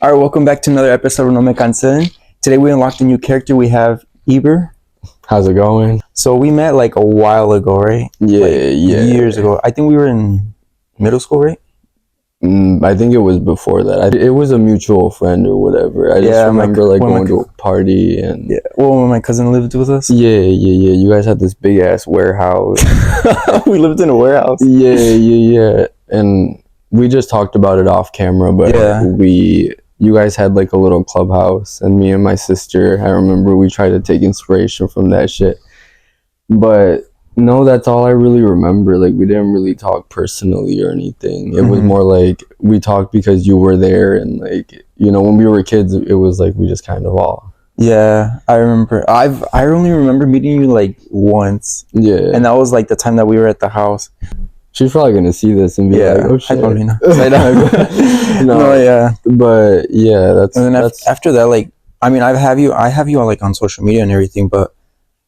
All right, welcome back to another episode of No Me Cancelen. Today we unlocked a new character. We have Eber. How's it going? So we met like a while ago, right? Yeah, like yeah. Years ago. I think we were in middle school, right? I think it was before that. It was a mutual friend or whatever. I just remember going to a party and... Yeah, well, when my cousin lived with us. Yeah. You guys had this big-ass warehouse. We lived in a warehouse. Yeah. And we just talked about it off camera, but you guys had like a little clubhouse, and me and my sister, I remember we tried to take inspiration from that shit. But no, that's all I really remember. Like, we didn't really talk personally or anything. It was more like we talked because you were there, and like, you know, when we were kids, it was like we just kind of all... Yeah, I remember. I only remember meeting you like once. Yeah. And that was like the time that we were at the house. She's probably gonna see this and be like, "Oh shit!" No, yeah. But yeah, that's. And then after that, like, I mean, I have you on like on social media and everything, but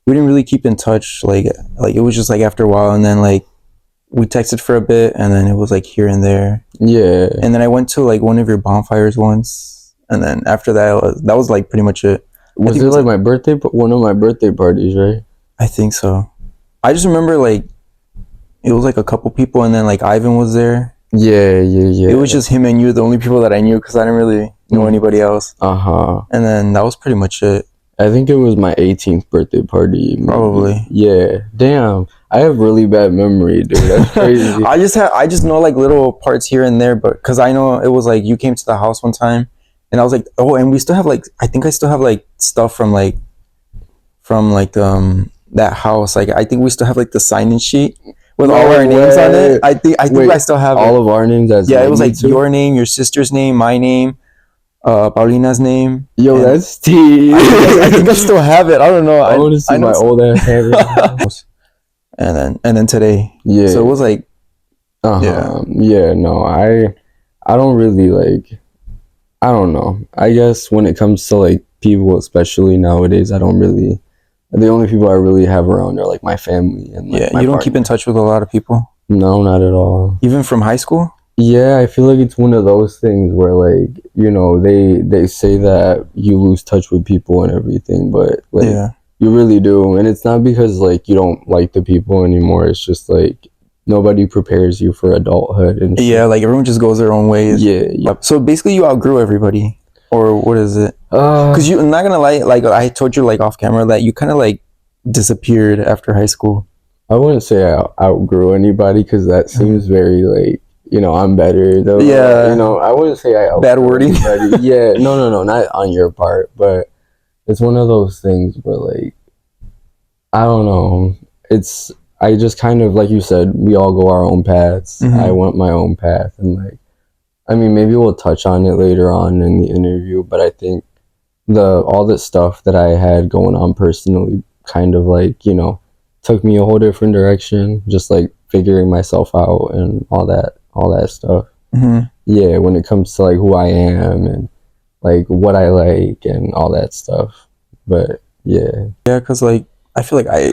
we didn't really keep in touch. Like it was just like after a while, and then like we texted for a bit, and then it was like here and there. Yeah. And then I went to like one of your bonfires once, and then after that, that was like pretty much it. Was it like my birthday? One of my birthday parties, right? I think so. I just remember like it was like a couple people, and then like Ivan was there. Yeah. It was just him and you, the only people that I knew, because I didn't really know anybody else. And then that was pretty much it. I think it was my 18th birthday party. Maybe. Probably. Yeah. Damn. I have really bad memory, dude. That's crazy. I just know like little parts here and there, but because I know it was like you came to the house one time, and I was like, oh, and we still have like, I think I still have like stuff from that house. Like I think we still have like the sign-in sheet with all our names on it. I think I still have all of our names. It was like your name, your sister's name, my name, Paulina's name. Yo, that's T. I think I still have it. I don't know. I want to see my old ass handwriting. and then today. Yeah. So it was like. Yeah. No, I don't really like. I don't know. I guess when it comes to like people, especially nowadays, I don't really. The only people I really have around are like my family and like, you don't keep in touch with a lot of people. No, not at all. Even from high school. Yeah, I feel like it's one of those things where like, you know, they say that you lose touch with people and everything, but like you really do, and it's not because like you don't like the people anymore. It's just like nobody prepares you for adulthood and like everyone just goes their own ways. Yeah. So basically, you outgrew everybody. Or what is it? Because I'm not gonna lie, like I told you like off camera that you kind of like disappeared after high school. I wouldn't say I outgrew anybody, because that seems very like, you know, I'm better though. Yeah. You know, I wouldn't say I outgrew bad wording. Anybody. Yeah. No, not on your part, but it's one of those things where like, I don't know. I just kind of, like you said, we all go our own paths. I went my own path, and like, I mean, maybe we'll touch on it later on in the interview, but I think all the stuff that I had going on personally kind of like, you know, took me a whole different direction, just like figuring myself out and all that stuff. Yeah, when it comes to like who I am and like what I like and all that stuff. But yeah, because like I feel like I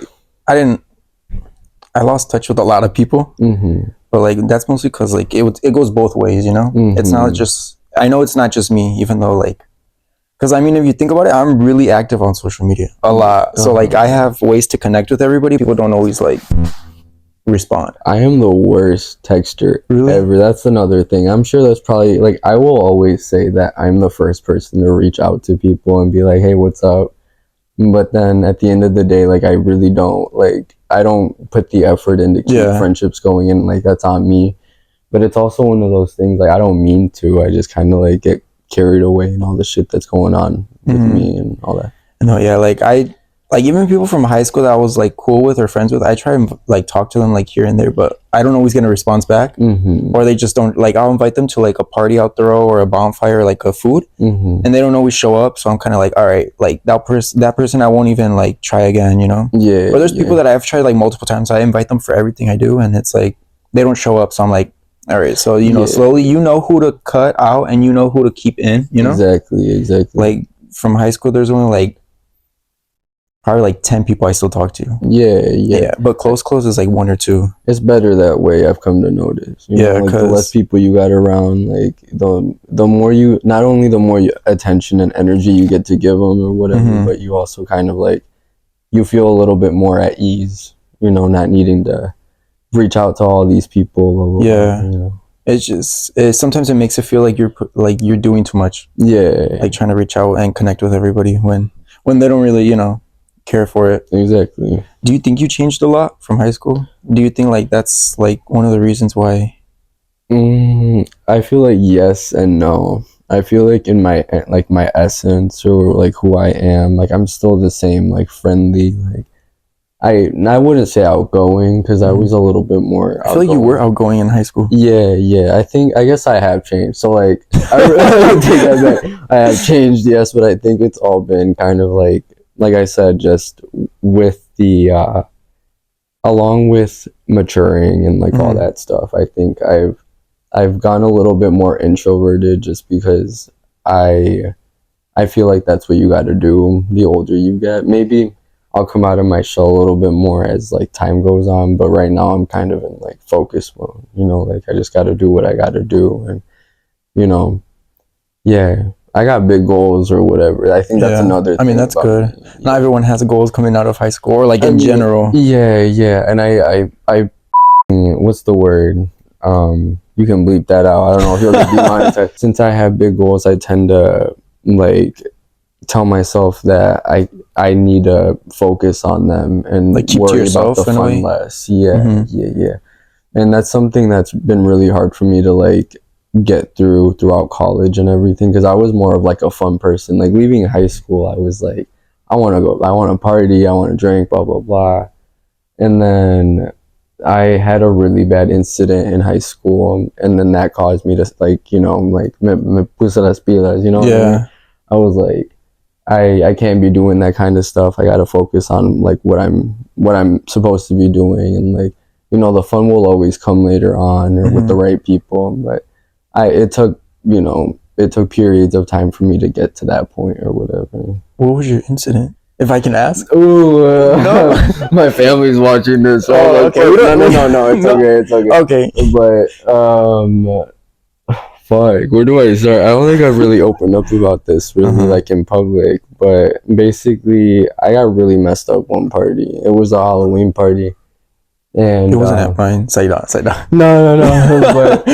lost touch with a lot of people. But like that's mostly because like it goes both ways, you know. It's not just, I know it's not just me, even though like, because I mean, if you think about it, I'm really active on social media a lot. So like I have ways to connect with everybody. People don't always like respond. I am the worst texter ever. That's another thing. I'm sure that's probably like, I will always say that I'm the first person to reach out to people and be like, hey, what's up? But then at the end of the day, like I really don't like, I don't put the effort into keep friendships going, and like that's on me. But it's also one of those things like I don't mean to. I just kind of like get carried away in all the shit that's going on with me and all that. No, yeah, like even people from high school that I was like cool with or friends with, I try and like talk to them like here and there, but I don't always get a response back. Or they just don't, like I'll invite them to like a party out there or a bonfire, like a food, and they don't always show up. So I'm kind of like, all right, like that person I won't even like try again, you know? Yeah. But there's people that I've tried like multiple times. I invite them for everything I do, and it's like they don't show up. So I'm like, all right, so you know, slowly you know who to cut out and you know who to keep in, you know? Exactly. Like from high school, there's only like probably like 10 people I still talk to. Yeah. But close is like 1 or 2. It's better that way. I've come to notice. You know, like the less people you got around, like the more you, not only the more attention and energy you get to give them or whatever, but you also kind of like, you feel a little bit more at ease. You know, not needing to reach out to all these people. Blah, blah, blah, you know. It's just sometimes it makes it feel like you're doing too much. Like trying to reach out and connect with everybody when they don't really, you know, care for it. Exactly. Do you think you changed a lot from high school? Do you think like that's like one of the reasons why? I feel like yes and no. I feel like in my essence or like who I am, like I'm still the same, like friendly, like I wouldn't say outgoing because I was a little bit more I feel like you were outgoing in high school. Yeah. I guess I have changed. So like I think I have changed, yes, but I think it's all been kind of like I said, just with the along with maturing and like all that stuff. I think I've gone a little bit more introverted just because I feel like that's what you got to do the older you get. Maybe I'll come out of my shell a little bit more as like time goes on, but right now I'm kind of in like focus mode, you know, like I just got to do what I got to do. And you know, I got big goals or whatever. I think that's another thing. I mean, that's good. Not everyone has goals coming out of high school or like in general. Yeah. And I what's the word? You can bleep that out. I don't know if you'll get demonetized. Since I have big goals, I tend to like tell myself that I need to focus on them and like keep worry to yourself about the fun less. Yeah. And that's something that's been really hard for me to like get throughout college and everything, because I was more of like a fun person. Like leaving high school, I was like, I want to party, I want to drink, blah blah blah. And then I had a really bad incident in high school, and then that caused me to like, you know, like me puse las pilas, you know. Yeah. What I mean? I was like, I can't be doing that kind of stuff. I got to focus on like what I'm supposed to be doing, and like, you know, the fun will always come later on or with the right people. But it took periods of time for me to get to that point or whatever. What was your incident, if I can ask? Ooh, no. My family's watching this. So okay. No, it's okay. But fuck, where do I start? I don't think I've really opened up about this really like in public, but basically I got really messed up one party. It was a Halloween party, and it wasn't at mine. Say that. No. But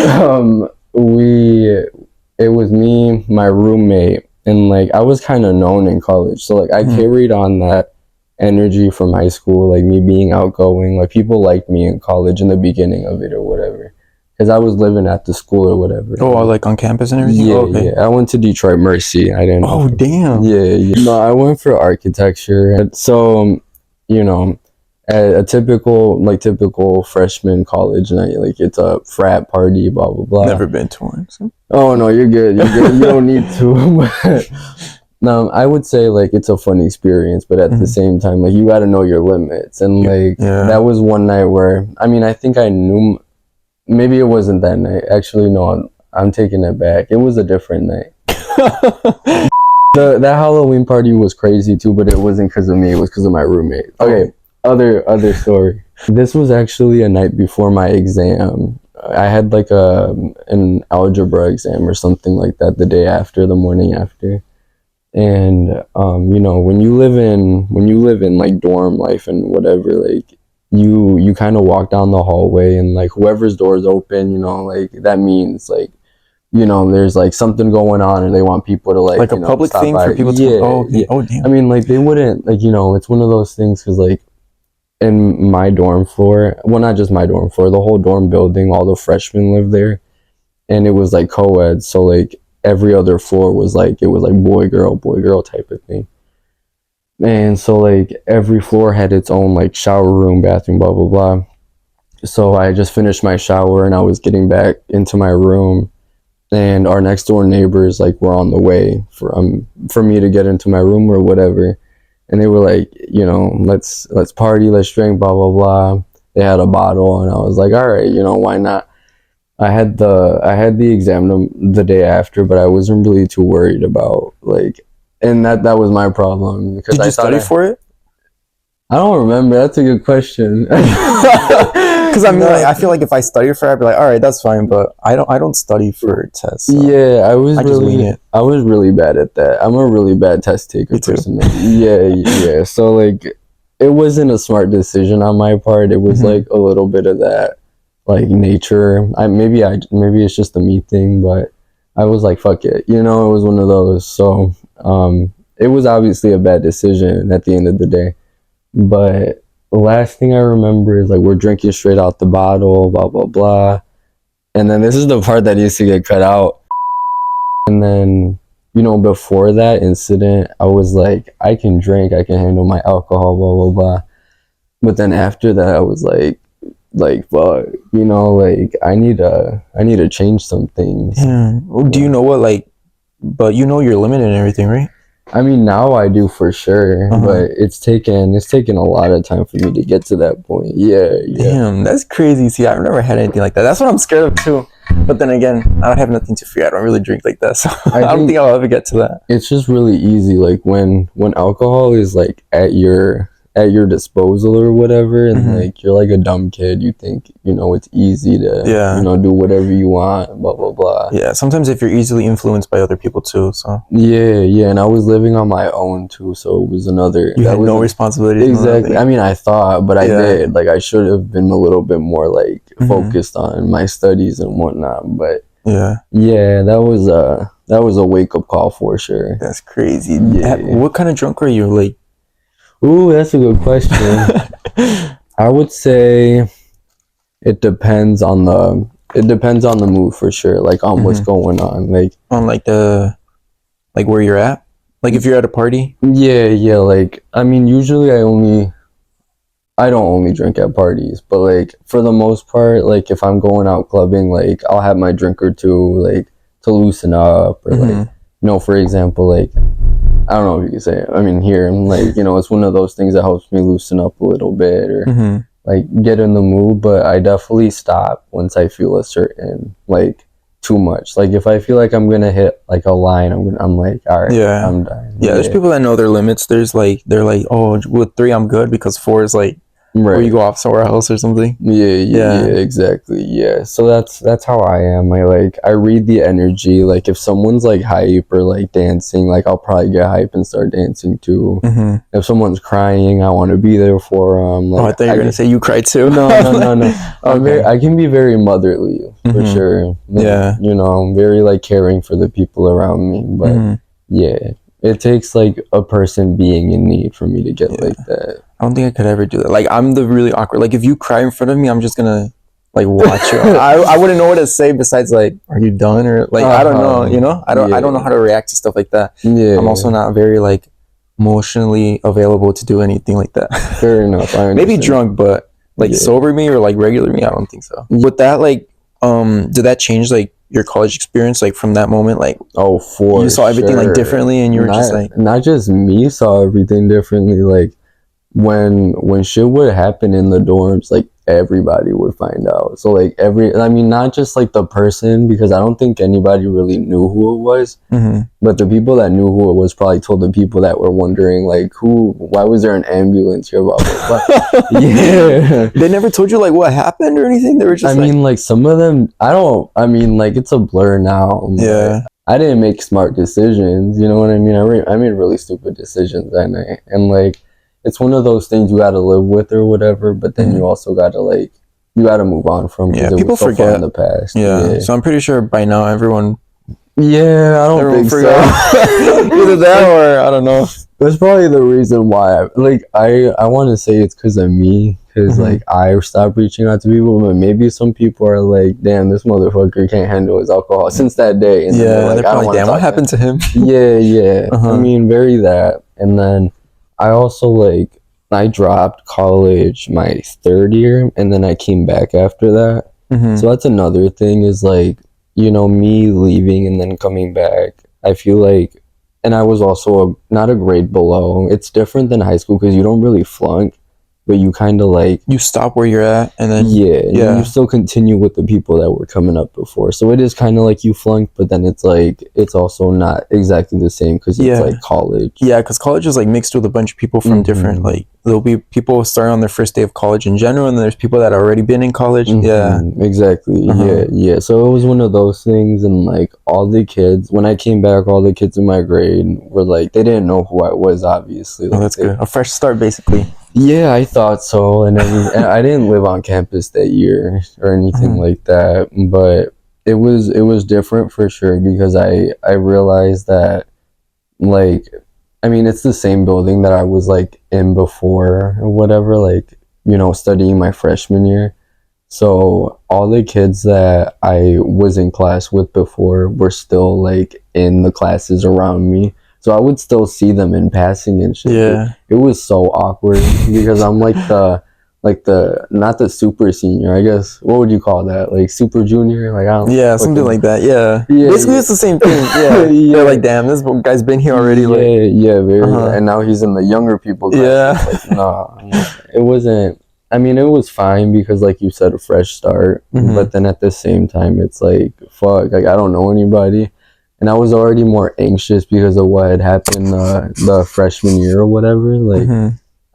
it was me, my roommate, and like I was kind of known in college, so like I carried on that energy from high school, like me being outgoing. Like people liked me in college in the beginning of it or whatever, because I was living at the school or whatever. Oh, like on campus and everything? Yeah. I went to Detroit Mercy. I didn't. Oh, damn. Yeah. No, I went for architecture. And so, you know, a typical freshman college night, like it's a frat party, blah blah blah. Never been to one. So. Oh no, you're good. You don't need to. No, I would say like it's a fun experience, but at the same time, like you got to know your limits. And like that was one night where, I mean, I think I knew. Maybe it wasn't that night. Actually, no, I'm taking it back. It was a different night. That Halloween party was crazy too, but it wasn't because of me. It was because of my roommate. Okay, other story. This was actually a night before my exam. I had like an algebra exam or something like that the day after, the morning after. And you know, when you live in like dorm life and whatever, like you kind of walk down the hallway and like whoever's door's open, you know, like that means like, you know, there's like something going on and they want people to like a public thing for people to oh damn. I mean, like they wouldn't, like, you know, it's one of those things because like in my dorm floor, well, not just my dorm floor, the whole dorm building, all the freshmen lived there, and it was like co-ed, so like every other floor was like, it was like boy girl type of thing. And so like every floor had its own like shower room, bathroom, blah blah blah. So I just finished my shower and I was getting back into my room, and our next door neighbors like were on the way for me to get into my room or whatever. And they were like, you know, let's party, let's drink, blah blah blah. They had a bottle and I was like, all right, you know, why not? I had the exam the day after, but I wasn't really too worried about like, and that was my problem because Did you study for it? I don't remember. That's a good question. Because I mean, like, I feel like if I studied for it, I'd be like, all right, that's fine. But I don't study for tests. So Yeah, I just wing it. was really bad at that. I'm a really bad test taker personally. Yeah. So like, it wasn't a smart decision on my part. It was like a little bit of that, like nature. Maybe it's just a me thing, but I was like, fuck it. It was one of those. So it was obviously a bad decision at the end of the day. But the last thing I remember is like we're drinking straight out the bottle, blah blah blah. And then this is the part that needs to get cut out. And then, before that incident, I was like, I can drink, I can handle my alcohol, blah blah blah. But then after that, I was like, fuck, like I need to change some things. Yeah. Well, do you know what, like, but you know your limit and everything, right? I mean, now I do for sure, but it's taken a lot of time for me to get to that point. Yeah. Damn, that's crazy. See, I've never had anything like that. That's what I'm scared of too. But then again, I don't have nothing to fear. I don't really drink like that, so I don't think I'll ever get to that. It's just really easy, like when alcohol is like at your disposal or whatever, and like you're like a dumb kid, you think it's easy to do whatever you want, blah blah blah. Yeah, sometimes if you're easily influenced by other people too, so yeah, and I was living on my own too, so it was another. You had no responsibility. Exactly. I mean, I thought, but I did. Like, I should have been a little bit more like focused on my studies and whatnot. But yeah, that was a wake up call for sure. That's crazy. Yeah. What kind of drunk are you? Like, ooh, that's a good question. I would say it depends on the mood for sure. Like on what's going on. Like on like where you're at. Like if you're at a party. Yeah. Like I mean, usually I don't only drink at parties, but like for the most part, like if I'm going out clubbing, like I'll have my drink or two, like to loosen up, or like for example, like. I don't know if you can say it. I mean, here, like, it's one of those things that helps me loosen up a little bit or like get in the mood. But I definitely stop once I feel a certain, like, too much. Like, if I feel like I'm going to hit like a line, I'm like, all right, I'm done. Yeah, there's people that know their limits. They're like, oh, with 3, I'm good, because 4 is like, where you go off somewhere else or something. Yeah, exactly. Yeah, so that's how I am. I read the energy. Like if someone's like hype or like dancing, like I'll probably get hype and start dancing too. If someone's crying, I want to be there for them. Like, I thought you were gonna say you cry too. No. Okay. I can be very motherly for sure. Yeah, I'm very like caring for the people around me. But yeah, it takes like a person being in need for me to get like that. I don't think I could ever do that. Like, I'm the really awkward. Like, if you cry in front of me, I'm just gonna like watch you. I wouldn't know what to say besides like, "Are you done?" or like, I don't know. I don't know how to react to stuff like that. Yeah, I'm also not very like emotionally available to do anything like that. Fair enough. Maybe drunk, but like sober me or like regular me, I don't think so. With that, like, did that change like your college experience? Like from that moment, like, oh, for you saw everything like differently, and you were just like, not just me saw everything differently, like. When shit would happen in the dorms, like everybody would find out. So like not just like the person, because I don't think anybody really knew who it was, but the people that knew who it was probably told the people that were wondering like, why was there an ambulance here, blah blah blah. Yeah, they never told you like what happened or anything. They were just like some of them, like it's a blur now. Yeah, I didn't make smart decisions, you know what I mean? I made really stupid decisions that night, and like it's one of those things you got to live with or whatever, but then you also got to you got to move on from, because people so forget in the past. Yeah, so I'm pretty sure by now everyone. Yeah, I don't think so. Either that or I don't know. That's probably the reason why. I want to say it's because of me, because like I stopped reaching out to people, but maybe some people are like, damn, this motherfucker can't handle his alcohol since that day. And they're probably, damn, what happened to him? Yeah. I mean, very that, and then. I also I dropped college my 3rd year, and then I came back after that. So that's another thing is me leaving and then coming back. I feel like, and I was also not a grade below. It's different than high school because you don't really flunk, but you kind of like you stop where you're at, and then and you still continue with the people that were coming up before. So it is kind of like you flunked, but then it's like it's also not exactly the same because it's like college. Yeah, because college is like mixed with a bunch of people from different, like there'll be people starting on their first day of college in general, and then there's people that already been in college. Yeah, exactly. Yeah. So it was one of those things, and like all the kids, when I came back, all the kids in my grade were like, they didn't know who I was, obviously. Like, that's good. A fresh start, basically. Yeah, I thought so, and I didn't live on campus that year or anything like that, but it was different for sure because I realized that, like, I mean, it's the same building that I was like in before or whatever, like, you know, studying my freshman year. So all the kids that I was in class with before were still like in the classes around me. So I would still see them in passing and shit. Yeah. It was so awkward because I'm like the not the super senior, I guess. What would you call that? Like super junior? Like I don't something like that. Yeah. Basically it's the same thing. Yeah. They're like, damn, this guy's been here already. Very. And now he's in the younger people class. Yeah. Like, nah. It wasn't, I mean, it was fine because, like you said, a fresh start. But then at the same time, it's like, fuck, like I don't know anybody. And I was already more anxious because of what had happened the freshman year or whatever. Like,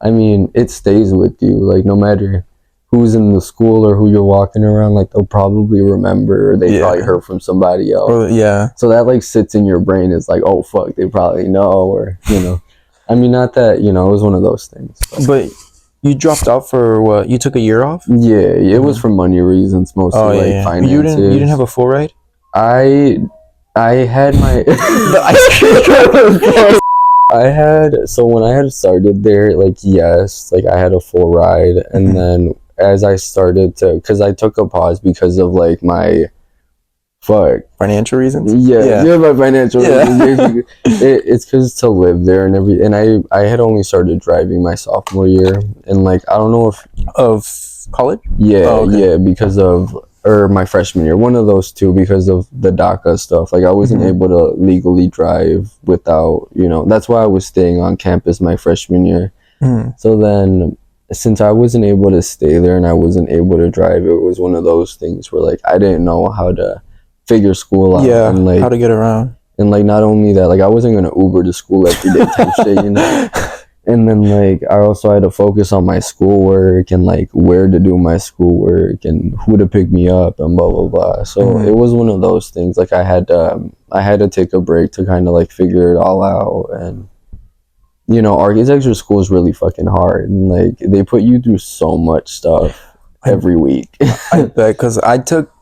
I mean, it stays with you. Like, no matter who's in the school or who you're walking around, like, they'll probably remember or they probably heard from somebody else. So that, like, sits in your brain. It's like, oh, fuck, they probably know, or, you know. I mean, not that, you know, it was one of those things. But you dropped out for what? You took a year off? Yeah, it was for money reasons, mostly, finances. You didn't have a full ride? I had my so when I had started there, like, yes, like I had a full ride, and then as I started to, because I took a pause because of like my financial reasons. My financial reasons. It's because to live there and I had only started driving my sophomore year, and like I don't know if of college. Because of, or my freshman year, one of those two, because of the DACA stuff. Like I wasn't able to legally drive without, you know, that's why I was staying on campus my freshman year. So then since I wasn't able to stay there and I wasn't able to drive, it was one of those things where like I didn't know how to figure school out and like how to get around. And like not only that, like I wasn't gonna Uber to school every day type shit, you know. And then, like, I also had to focus on my schoolwork and, like, where to do my schoolwork and who to pick me up and blah, blah, blah. So it was one of those things. Like, I had to take a break to kind of, like, figure it all out. And, you know, architecture school is really fucking hard. And, like, they put you through so much stuff every week. I bet, because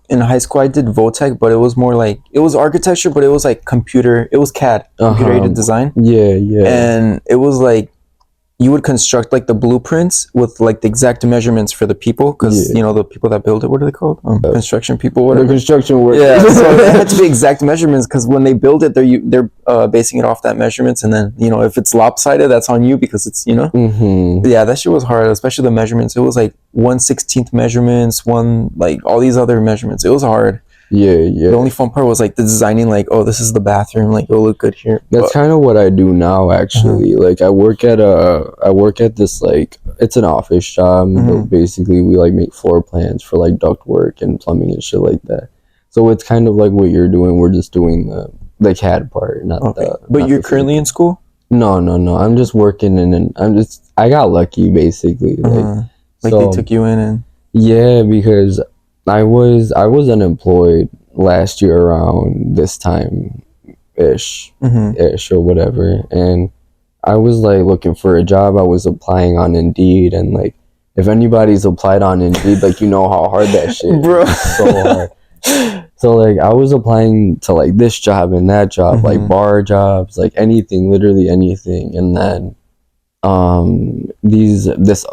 in high school, I did Votech, but it was more like, it was architecture, but it was, like, it was CAD, computer-aided design. Yeah. And it was, like, you would construct like the blueprints with like the exact measurements for the people, because you know the people that build it, what are they called? Construction people, whatever. The construction workers. Yeah, so it had to be exact measurements, because when they build it, they're basing it off that measurements, and then you know if it's lopsided, that's on you, because it's, you know. Yeah, that shit was hard, especially the measurements. It was like 1/16 measurements, like all these other measurements. It was hard. Yeah. The only fun part was like the designing, like, oh, this is the bathroom, like it'll look good here. That's kind of what I do now, actually. Like I work at this, like, it's an office job, but basically we like make floor plans for like duct work and plumbing and shit like that. So it's kind of like what you're doing. We're just doing the CAD part, not the. But you're currently in school? No. I'm just working, and I got lucky, basically. Like they took you in, and because I was unemployed last year around this time ish or whatever, and I was like looking for a job. I was applying on Indeed, and like if anybody's applied on Indeed, like you know how hard that shit bro is. So hard. So like I was applying to like this job and that job, like bar jobs, like anything, literally anything, and then this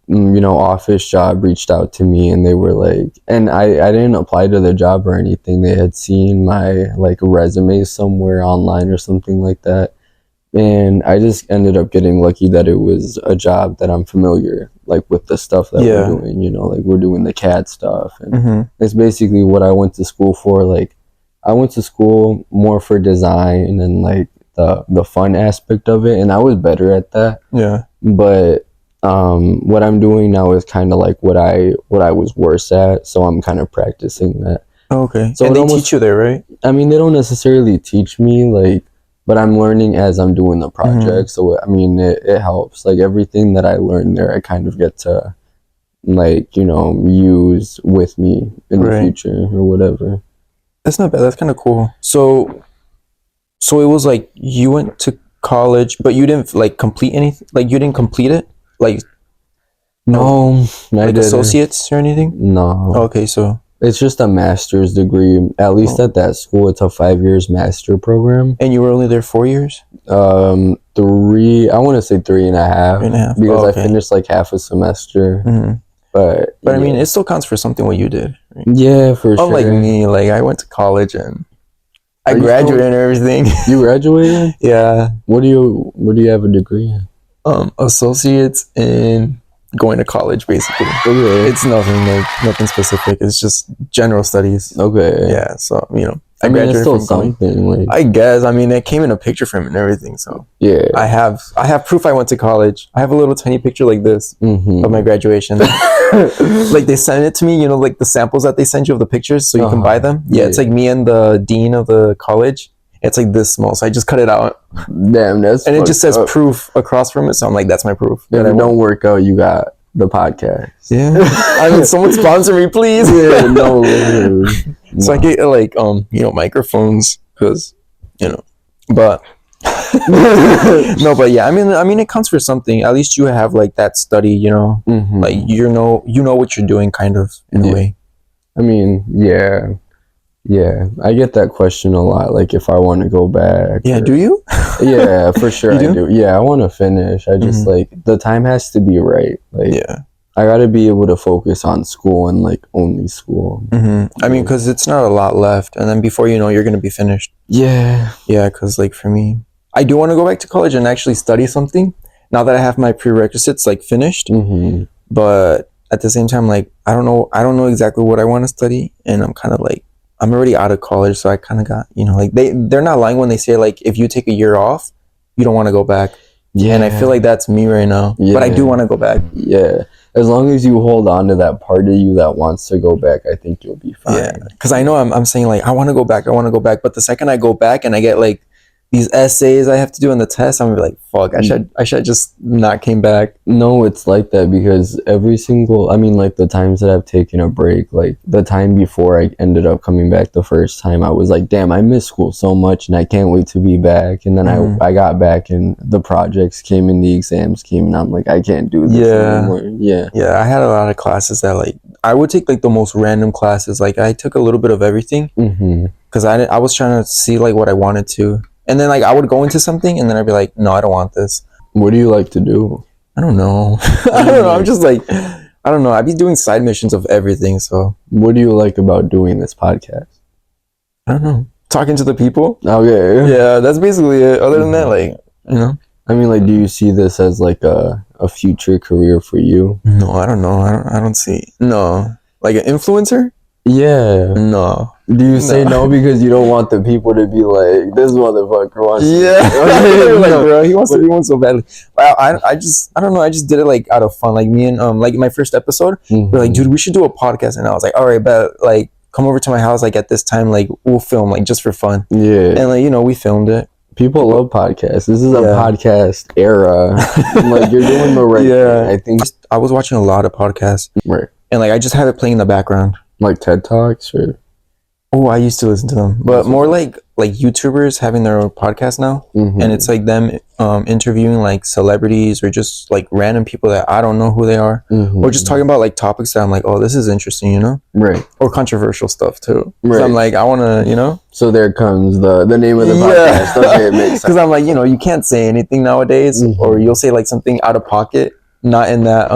you know office job reached out to me, and they were like, and I didn't apply to the job or anything. They had seen my like resume somewhere online or something like that, and I just ended up getting lucky that it was a job that I'm familiar like with the stuff that we're doing, you know, like we're doing the CAD stuff, and it's basically what I went to school for. Like I went to school more for design and like the fun aspect of it, and I was better at that. But What I'm doing now is kind of like what I was worse at, so I'm kind of practicing that. Okay. So and they almost, teach you there, right? I mean, they don't necessarily teach me, like, but I'm learning as I'm doing the project. So I mean, it helps. Like everything that I learned there, I kind of get to, like, use with me in the future or whatever. That's not bad. That's kind of cool. So it was like you went to college, but you didn't like complete anything. Like you didn't complete it, like No, I like didn't. associates or anything. No. Okay, so it's just a master's degree. At least at that school, it's a 5 years master program. And you were only there 4 years? 3. I want to say 3.5. 3.5. Because I finished like half a semester. But I mean, it still counts for something what you did. Right? Yeah, for sure. Unlike me, like I went to college and I graduated and everything. You graduated? Yeah. What do you have a degree in? Associates in going to college, basically. Okay. It's nothing specific. It's just general studies. Okay. Yeah. So I mean, it's still something. Like, I guess. I mean, it came in a picture frame and everything. So yeah, I have proof I went to college. I have a little tiny picture like this of my graduation. Like they sent it to me. Like the samples that they send you of the pictures, so you can buy them. Yeah, it's like me and the dean of the college. It's like this small, so I just cut it out. Damn, that's and it just says proof across from it. So I'm like, that's my proof. If it don't work out, you got the podcast. Yeah, I mean, someone sponsor me, please. Yeah, no. No. So I get like microphones because but no, but yeah, I mean, it counts for something. At least you have like that study, like you know what you're doing, kind of in a way. I mean, yeah. I get that question a lot. Like if I want to go back. Yeah, do you? Yeah, for sure I do. Yeah, I want to finish. I just like the time has to be right. Like I got to be able to focus on school and like only school. I mean, because it's not a lot left, and then before you know, you're gonna be finished. Yeah, because like for me, I do want to go back to college and actually study something now that I have my prerequisites like finished. But at the same time, like I don't know exactly what I want to study, and I'm kind of like I'm already out of college, so I kind of got like they're not lying when they say like if you take a year off, you don't want to go back. Yeah, and I feel like that's me right now. Yeah. But I do want to go back. Yeah. As long as you hold on to that part of you that wants to go back, I think you'll be fine. Yeah, because I know I'm saying like I want to go back, but the second I go back and I get like these essays I have to do in the test, I'm gonna be like, fuck, I should just not came back. No, it's like that because I mean, like the times that I've taken a break, like the time before I ended up coming back the first time, I was like, damn, I miss school so much and I can't wait to be back. And then I got back and the projects came and the exams came and I'm like, I can't do this anymore. Yeah, I had a lot of classes that like I would take like the most random classes. Like I took a little bit of everything because I was trying to see like what I wanted to. And then like I would go into something and then I'd be like, no, I don't want this. What do you like to do? I don't know. I don't know. I'm just like, I don't know. I'd be doing side missions of everything. So what do you like about doing this podcast? I don't know. Talking to the people. Okay. Yeah, that's basically it. Other than that, like, I mean, like, do you see this as like a future career for you? No, I don't know. I don't see. No. Like an influencer? Yeah. No. Do you say no because you don't want the people to be like, this motherfucker wants to like, bro, he wants to be one so badly. I don't know, I just did it like out of fun. Like me and like my first episode, we're like, dude, we should do a podcast. And I was like, all right, but like come over to my house like at this time, like we'll film like just for fun. Yeah. And like, we filmed it. People love podcasts. This is a podcast era. Like you're doing the right thing. I think I was watching a lot of podcasts. Right. And like I just have it playing in the background. Like TED Talks or Oh, I used to listen to them, but more like YouTubers having their own podcast now, and it's like them interviewing like celebrities or just like random people that I don't know who they are, or just talking about like topics that I'm like, oh, this is interesting, right? Or controversial stuff too. Right. So I'm like, I want to, So there comes the name of the podcast. Okay, it makes sense. Because I'm like, you can't say anything nowadays, or you'll say like something out of pocket, not in that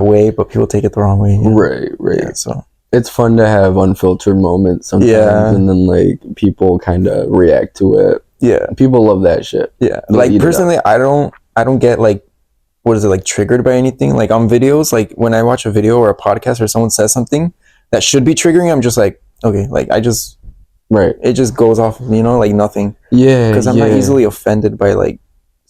way, but people take it the wrong way. Right. Yeah, so. It's fun to have unfiltered moments sometimes, and then like people kind of react to it. Yeah, people love that shit. Yeah, like personally, I don't get like, what is it, like triggered by anything. Like on videos, like when I watch a video or a podcast or someone says something that should be triggering, I'm just like, okay, like I just it just goes off, like nothing. Yeah, because I'm not easily offended by like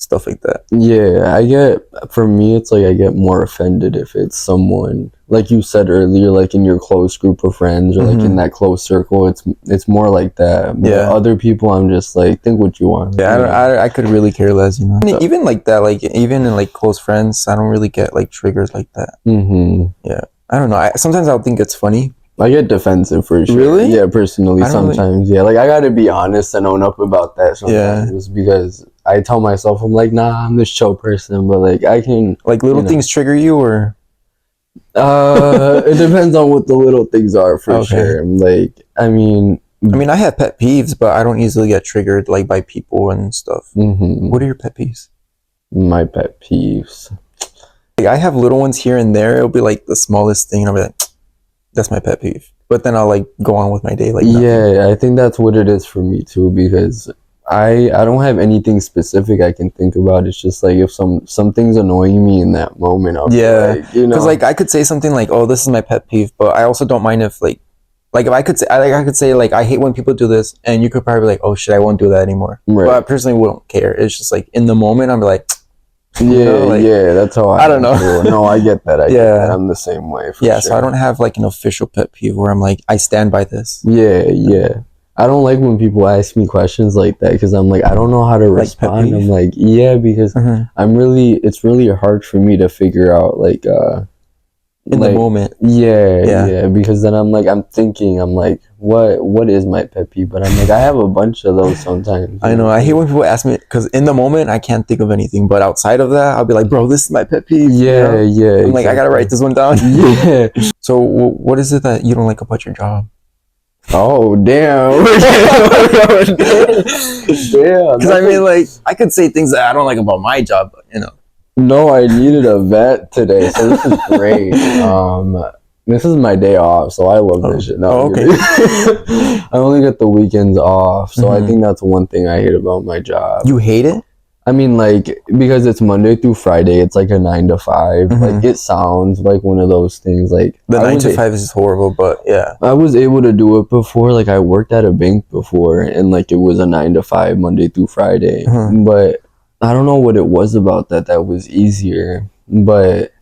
stuff like that. Yeah, for me, it's like I get more offended if it's someone, like you said earlier, like in your close group of friends or like in that close circle. It's more like that. But other people, I'm just like, think what you want. Yeah, I could really care less, you know. Even like that, like even in like close friends, I don't really get like triggers like that. Yeah, I don't know. Sometimes I'll think it's funny. I get defensive for sure. Really? Yeah, personally, sometimes. Yeah, like I gotta be honest and own up about that sometimes because I tell myself, I'm like, nah, I'm this chill person, but like I can... Like little things trigger you, or... It depends on what the little things are, for sure. Like, I mean, I have pet peeves, but I don't easily get triggered like by people and stuff. What are your pet peeves? My pet peeves. Like, I have little ones here and there. It'll be like the smallest thing, and I'll be like, that's my pet peeve. But then I'll like go on with my day like nothing. Yeah, I think that's what it is for me too, because I don't have anything specific I can think about. It's just like if something's annoying me in that moment, I'll be like, you know, because like I could say something like, oh, this is my pet peeve, but I also don't mind if like if I could say like I hate when people do this, and you could probably be like, oh shit, I won't do that anymore. Right. But I personally wouldn't care. It's just like in the moment I'm like, yeah, that's how I don't know. No, I get that. I get that. I'm the same way. For sure. So I don't have like an official pet peeve where I'm like, I stand by this. Yeah. I don't like when people ask me questions like that because I'm like, I don't know how to respond. I'm like, because it's really hard for me to figure out like in the moment. Yeah, because then I'm like, what is my pet peeve? But I'm like, I have a bunch of those sometimes. I know. I hate when people ask me because in the moment I can't think of anything, but outside of that, I'll be like, bro, this is my pet peeve. Yeah. I'm like, I gotta write this one down. Yeah. So what is it that you don't like about your job? Oh damn! Damn. Because I mean, like, I could say things that I don't like about my job, but you know. No, I needed a vet today, so this is great. This is my day off, so I love this shit. No, okay. I only get the weekends off, so I think that's one thing I hate about my job. You hate it? I mean, like, because it's Monday through Friday, it's like a 9 to 5. Like, it sounds like one of those things. Like the 9 to 5 is horrible, but yeah, I was able to do it before. Like, I worked at a bank before, and like it was a 9 to 5 Monday through Friday. But I don't know what it was about that was easier. But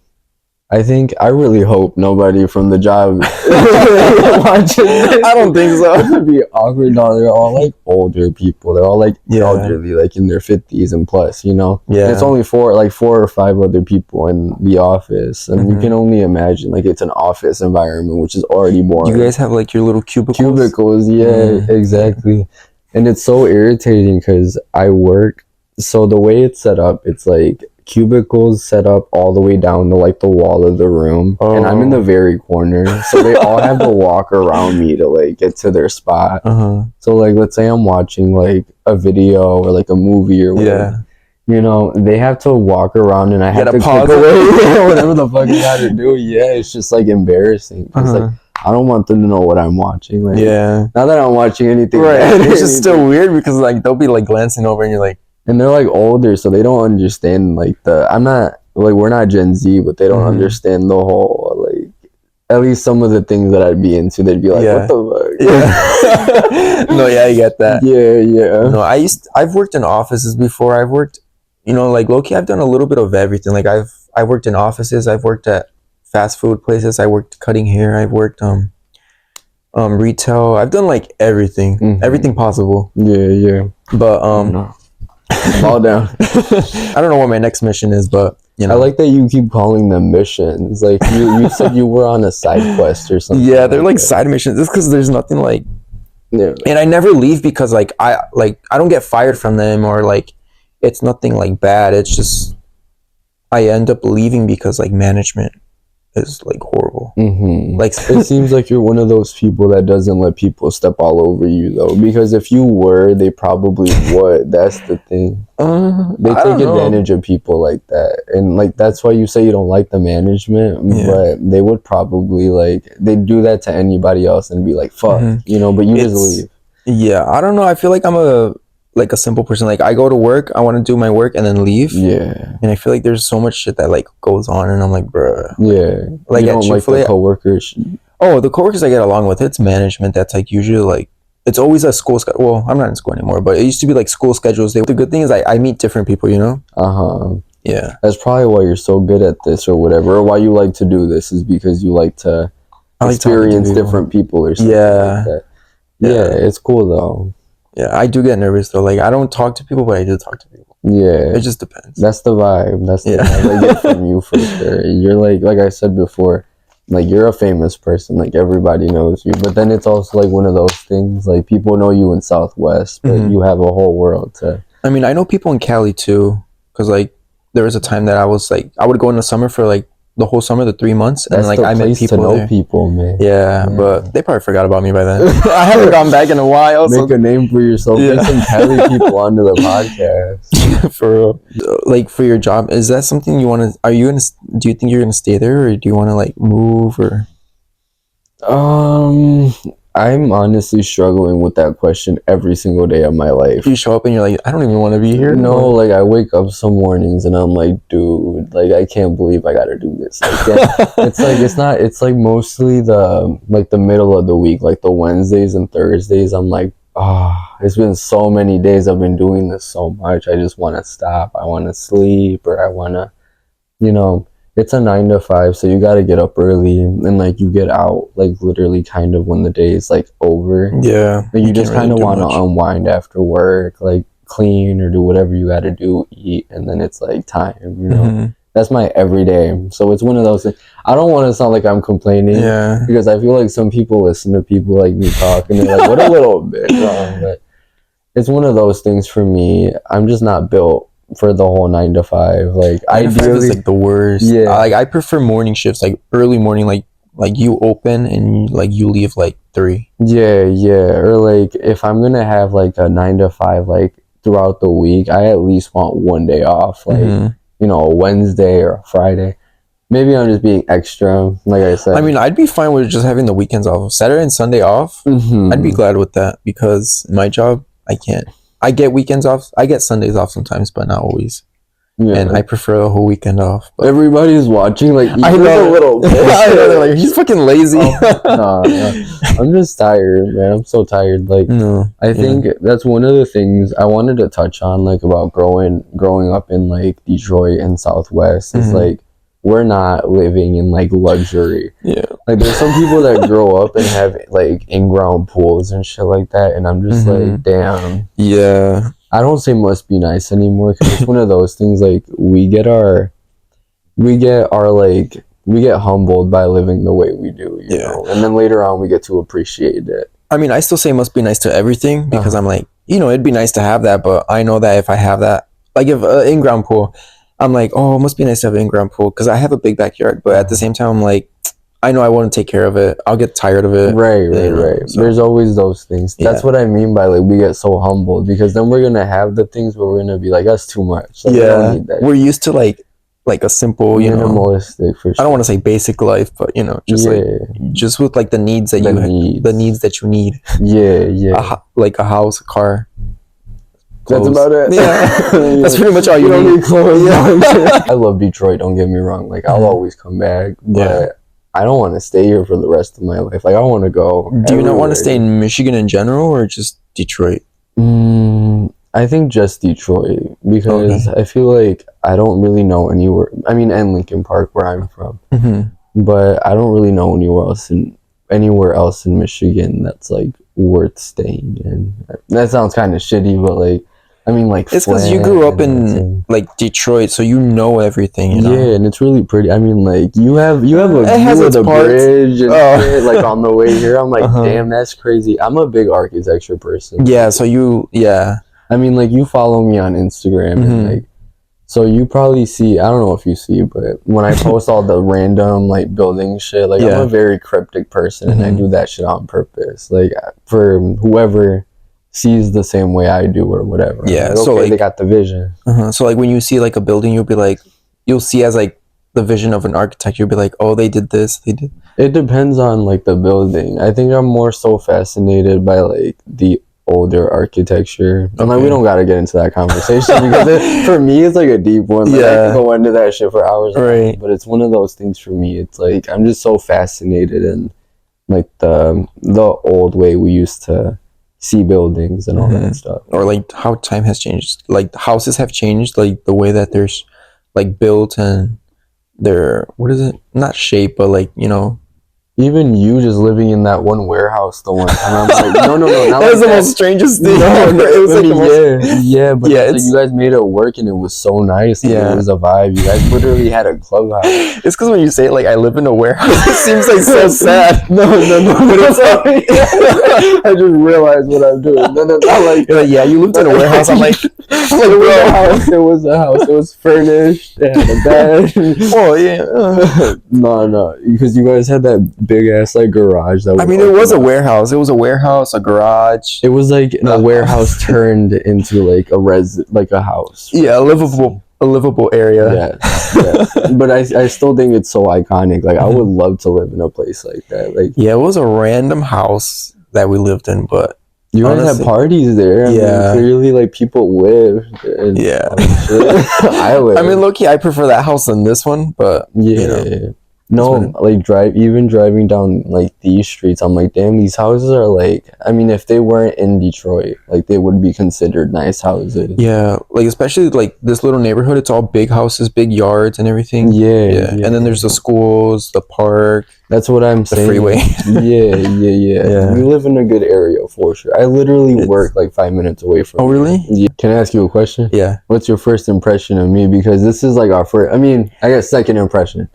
I really hope nobody from the job watches this. I don't think so. It would be awkward. No, they're all like older people. They're all like elderly, like in their 50s and plus, you know? Yeah. And it's only four or five other people in the office. And you can only imagine, like, it's an office environment, which is already boring. You guys have like your little cubicles? Cubicles, yeah, exactly. And it's so irritating because I work, so the way it's set up, it's like cubicles set up all the way down to like the wall of the room, and I'm in the very corner, so they all have to walk around me to like get to their spot. So like, let's say I'm watching like a video or like a movie or whatever, you know, they have to walk around and I have to click away whatever the fuck I gotta do. It's just like embarrassing. It's like, I don't want them to know what I'm watching. Like, not that I'm watching anything, it's just still weird because like they'll be like glancing over and you're like, and they're like older, so they don't understand like we're not Gen Z, but they don't understand the whole like, at least some of the things that I'd be into. They'd be like, what the fuck? No, I get that. Yeah. No, I've worked in offices before. I've worked, you know, like low-key, I've done a little bit of everything. Like I worked in offices, I've worked at fast food places, I worked cutting hair, I've worked retail. I've done like everything. Everything possible. Yeah. But fall down. I don't know what my next mission is, but you know. I like that you keep calling them missions. Like you said you were on a side quest or something. Yeah, they're like side missions. It's because there's nothing like. Yeah. And I never leave because like I don't get fired from them, or like it's nothing like bad. It's just I end up leaving because like management is like horrible. Like it seems like you're one of those people that doesn't let people step all over you though, because if you were, they probably would. That's the thing. They take advantage of people like that, and like that's why you say you don't like the management. But they would probably like, they'd do that to anybody else and be like, fuck, you know, but you just leave. Yeah, I don't know, I feel like I'm a simple person. Like I go to work, I want to do my work and then leave. And I feel like there's so much shit that like goes on, and I'm like, bruh. Like, you don't like the coworkers? Oh, the coworkers I get along with, it's management that's like usually like, it's always a school schedule. Well, I'm not in school anymore, but it used to be like school schedules. The good thing is I meet different people, you know? Yeah. That's probably why you're so good at this or whatever, or why you like to do this is because you like to experience different people or something like that. Yeah, it's cool though. Yeah, I do get nervous though. Like I don't talk to people, but I do talk to people. Yeah. It just depends. That's the vibe. That's the vibe I get from you for sure. You're like I said before, like you're a famous person, like everybody knows you. But then it's also like one of those things, like people know you in Southwest, but you have a whole world to. I mean, I know people in Cali too, because like there was a time that I was like I would go in the summer for like the whole summer, the 3 months, and like I met people to know there. people, man. Yeah, but they probably forgot about me by then. I haven't gone back in a while. Make a name for yourself. Bring some Cali people onto the podcast. For real. Like for your job, is that something you want to? Are you gonna? Do you think you're gonna stay there, or do you want to like move, or? I'm honestly struggling with that question every single day of my life. You show up and you're like, I don't even want to be here. No, like I wake up some mornings and I'm like, dude, like I can't believe I gotta do this. Like, it's like mostly the middle of the week, like the Wednesdays and Thursdays. I'm like, it's been so many days I've been doing this so much. I just want to stop. I want to sleep, or I want to, it's a 9 to 5, so you got to get up early, and like you get out like literally kind of when the day is like over. Yeah. But you just kind of want to unwind after work, like clean or do whatever you got to do, eat, and then it's like time, That's my everyday. So it's one of those things. I don't want to sound like I'm complaining, because I feel like some people listen to people like me talk and they're like, what a little bit wrong. But it's one of those things for me. I'm just not built for the whole 9 to 5. Like ideally, is like the worst. Yeah, like I prefer morning shifts, like early morning, like you open and like you leave like 3. Yeah, or like if I'm gonna have like a 9 to 5 like throughout the week, I at least want one day off, like a Wednesday or a Friday. Maybe I'm just being extra, like I said. I mean, I'd be fine with just having the weekends off, Saturday and Sunday off. I'd be glad with that, because my job, I can't. I get weekends off. I get Sundays off sometimes, but not always. Yeah. And I prefer a whole weekend off. But everybody's watching, like, I know a little bit. I know, they're like, he's fucking lazy. Nah. I'm just tired, man. I'm so tired. Like, I think that's one of the things I wanted to touch on, like, about growing up in, like, Detroit and Southwest. Is, like, we're not living in like luxury. Yeah. Like there's some people that grow up and have like in-ground pools and shit like that, and I'm just like, damn. Yeah. I don't say must be nice anymore, because it's one of those things, like we get humbled by living the way we do, you know? And then later on we get to appreciate it. I mean, I still say must be nice to everything, because I'm like, it'd be nice to have that, but I know that if I have that, like if in-ground pool, I'm like, oh, it must be nice to have an in-ground pool, because I have a big backyard. But at the same time, I'm like, I know I want to take care of it. I'll get tired of it. Right. So. There's always those things. That's what I mean by like we get so humbled, because then we're gonna have the things where we're gonna be like, that's too much. Like, we don't need that. We're used to like a simple, minimalistic, for sure. I don't want to say basic life, but just with like the needs that the needs that you need. Yeah. Like a house, a car. Clothes. That's about it. Yeah. That's pretty much all you need. Clothes. I love Detroit, don't get me wrong. Like I'll always come back, but I don't want to stay here for the rest of my life. Like I want to go. Do you not want to stay in Michigan in general, or just Detroit? I think just Detroit, because I feel like I don't really know anywhere. I mean, and Lincoln Park, where I'm from, but I don't really know anywhere else in Michigan that's like worth staying in. That sounds kind of shitty, but like, I mean, like it's because you grew up in like Detroit, so you know everything. You know? Yeah, and it's really pretty. I mean, like you have a view of the bridge and shit, like on the way here. I'm like, damn, that's crazy. I'm a big architecture person. Yeah, so I mean, like you follow me on Instagram, and like, so you probably see. I don't know if you see, but when I post all the random like building shit, like I'm a very cryptic person, and I do that shit on purpose, like for whoever sees the same way I do or whatever. Yeah, like, okay, so like, they got the vision. So like when you see like a building, you'll see as like the vision of an architect. You'll be like, oh, they did this, they did. It depends on like the building. I think I'm more so fascinated by like the older architecture. And like we don't gotta get into that conversation, because for me it's like a deep one. Like, I could go into that shit for hours. Right. But it's one of those things for me. It's like I'm just so fascinated in like the old way we used to see buildings and all that stuff. Or like how time has changed. Like houses have changed, like the way that there's like built and they're, what is it? Not shape, but like, you know. Even you just living in that one warehouse the one time, I'm like, no, not that was like the most strangest thing. No, it was I like mean, but yeah, like you guys made it work and it was so nice. Like, Yeah. It was a vibe. You guys literally had a clubhouse. It's because when you say like I live in a warehouse, it seems like so sad. No. But it's like, I just realized what I'm doing. No, not like, You're like, yeah, you lived in a warehouse. I'm like, it was a house. It was furnished. It had a bed. Oh yeah. No, because you guys had that big ass like garage. That I mean, it was a warehouse. It was a warehouse, a garage. It was like a warehouse turned into like a house. Yeah, a livable area. Yes. But I still think it's so iconic. Like I would love to live in a place like that. Like yeah, it was a random house that we lived in, but you guys had parties there. I mean, clearly like people lived. And I lived. I mean, low key, I prefer that house than this one, but yeah. You know. No, like driving down like these streets, I'm like, damn, these houses are like, I mean, if they weren't in Detroit, like they would be considered nice houses. Yeah, like especially like this little neighborhood, it's all big houses, big yards and everything. Yeah. And then there's the schools, the park. That's what I'm saying. The freeway. Yeah. We live in a good area for sure. I literally work like 5 minutes away from. Oh, really? Yeah. Can I ask you a question? Yeah. What's your first impression of me? Because this is like our first, I mean, I guess second impression.